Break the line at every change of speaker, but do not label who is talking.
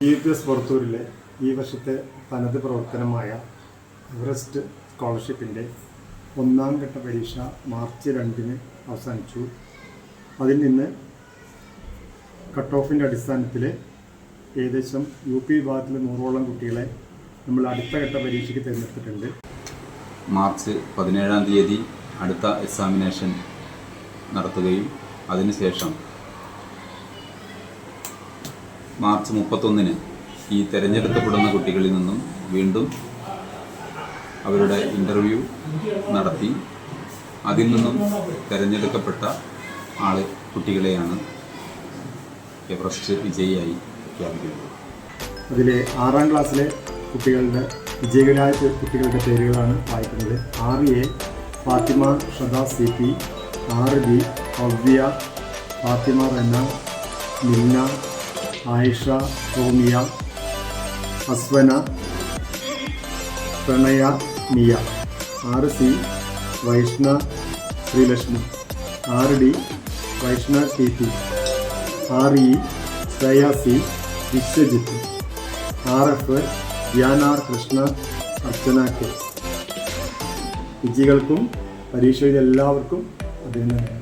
UPS പുറത്തൂരിലെ ഈ വർഷത്തെ തനത് പ്രവർത്തനമായ എവറസ്റ്റ് സ്കോളർഷിപ്പിൻ്റെ ഒന്നാം ഘട്ട പരീക്ഷ മാർച്ച് 2-ന് അവസാനിച്ചു. അതിൽ നിന്ന് കട്ട് ഓഫിൻ്റെ അടിസ്ഥാനത്തിൽ ഏകദേശം UP വിഭാഗത്തിൽ 100ഓളം കുട്ടികളെ നമ്മൾ അടുത്ത ഘട്ട പരീക്ഷയ്ക്ക് തിരഞ്ഞെടുത്തിട്ടുണ്ട്.
മാർച്ച് 17-ാം തീയതി അടുത്ത എക്സാമിനേഷൻ നടത്തുകയും അതിനുശേഷം മാർച്ച് 31-ന് ഈ തിരഞ്ഞെടുക്കപ്പെടുന്ന കുട്ടികളിൽ നിന്നും വീണ്ടും അവരുടെ ഇൻ്റർവ്യൂ നടത്തി അതിൽ നിന്നും തിരഞ്ഞെടുക്കപ്പെട്ട കുട്ടികളെയാണ് എവറസ്റ്റ് വിജയിയായി പ്രഖ്യാപിക്കുന്നത്.
അതിലെ 6ാം ക്ലാസ്സിലെ കുട്ടികളുടെ വിജയികളായ കുട്ടികളുടെ പേരുകളാണ് വായിക്കുന്നത്. 6A Fathima ഷദ CP, 6B Bhavya Fathima Rana, മിന്ന ആയിഷ റോമിയ, അസ്വന പ്രണയ Miya, 6C Vaishna Sreelakshmi, 6D Vaishna TP, 6E Shreya C വിശ്വജിത്ത്, 6F ധ്യാനാർ കൃഷ്ണ അർച്ചന K. വിജയികൾക്കും പരീക്ഷയിൽ എല്ലാവർക്കും അഭിനന്ദനങ്ങൾ.